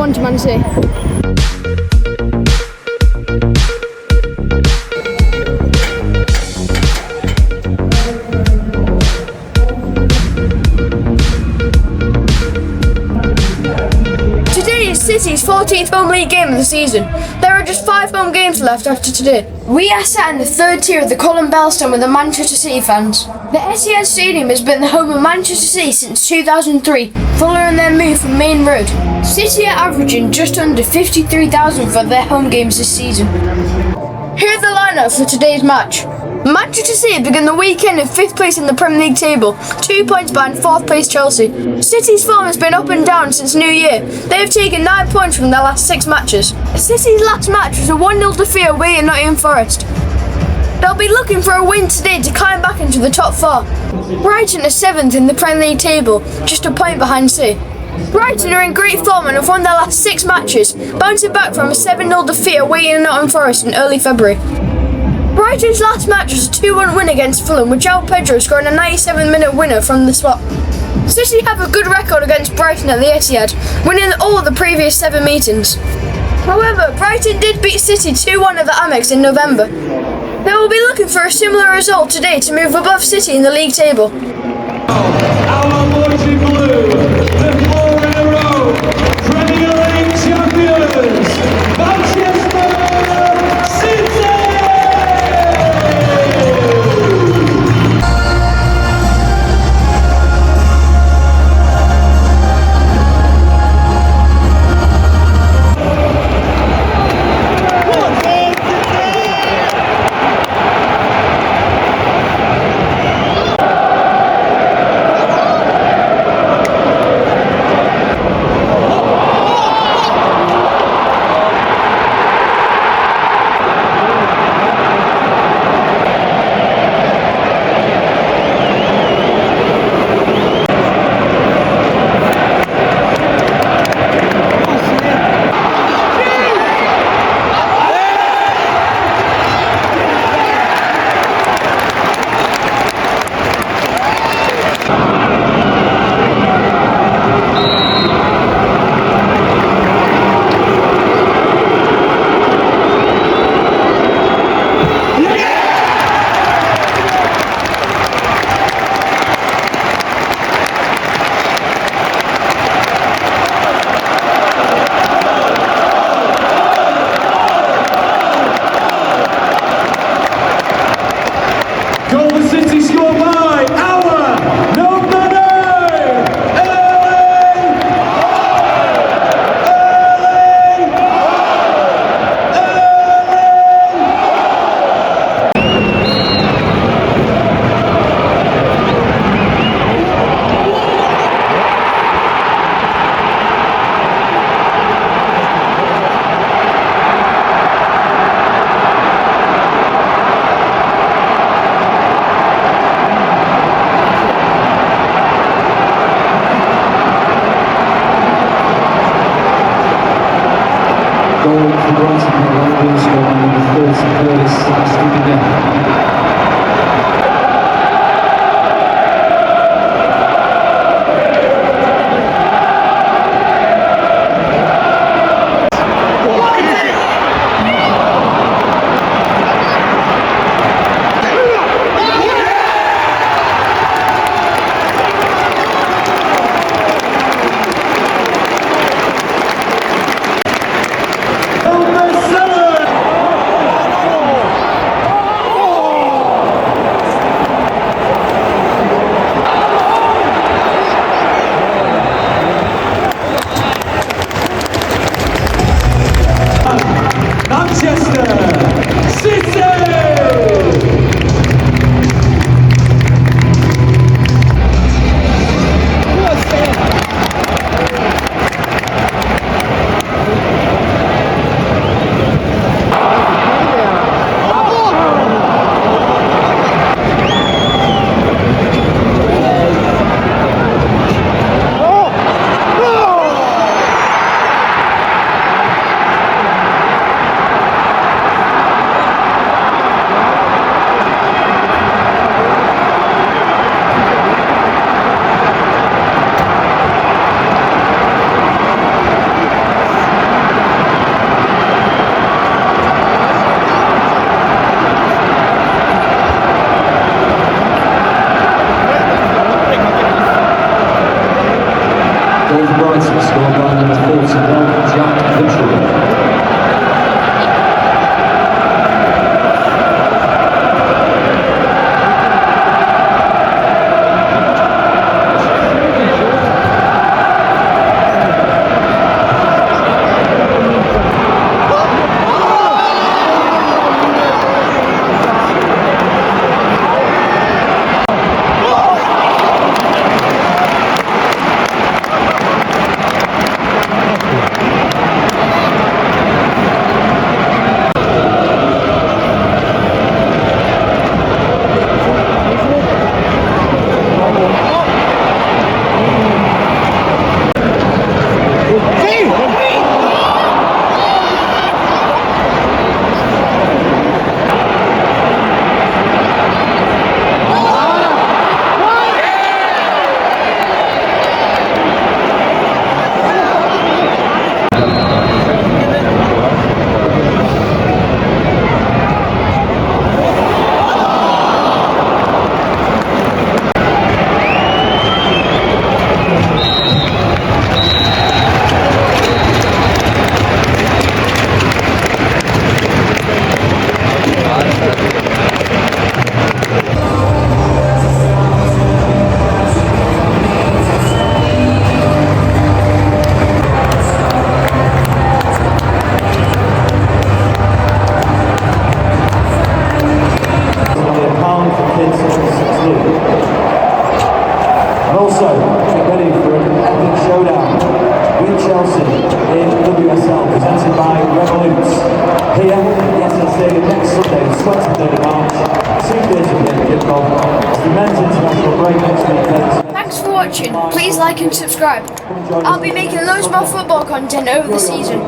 2-1 to Man City. Today is City's 14th home league game of the season. There are just 5 home games left after today. We are sat in the 3rd tier of the Colin Bell stand with the Manchester City fans. The Etihad Stadium has been the home of Manchester City since 2003, following their move from Main Road. City are averaging just under 53,000 for their home games this season. Here are the lineups for today's match. Manchester City begin the weekend in 5th place in the Premier League table, 2 points behind 4th place Chelsea. City's form has been up and down since New Year. They have taken 9 points from their last 6 matches. City's last match was a 1-0 defeat away at Nottingham Forest. They'll be looking for a win today to climb back into the top 4. Brighton are 7th in the Premier League table, just a point behind City. Brighton are in great form and have won their last 6 matches, bouncing back from a 7-0 defeat away at Nottingham Forest in early February. Brighton's last match was a 2-1 win against Fulham, with João Pedro scoring a 97-minute winner from the spot. City have a good record against Brighton at the Etihad, winning all of the previous 7 meetings. However, Brighton did beat City 2-1 at the Amex in November. They will be looking for a similar result today to move above City in the league table. Our boys in blue, the 4 in a row, Premier League champions, Manchester City! Etihad Stadium next Sunday, the 23rd of March, 2:30 p.m. kickoff. It's the men's international break next weekend. Thanks for watching. Please like and subscribe. I'll be making loads more football content over the season.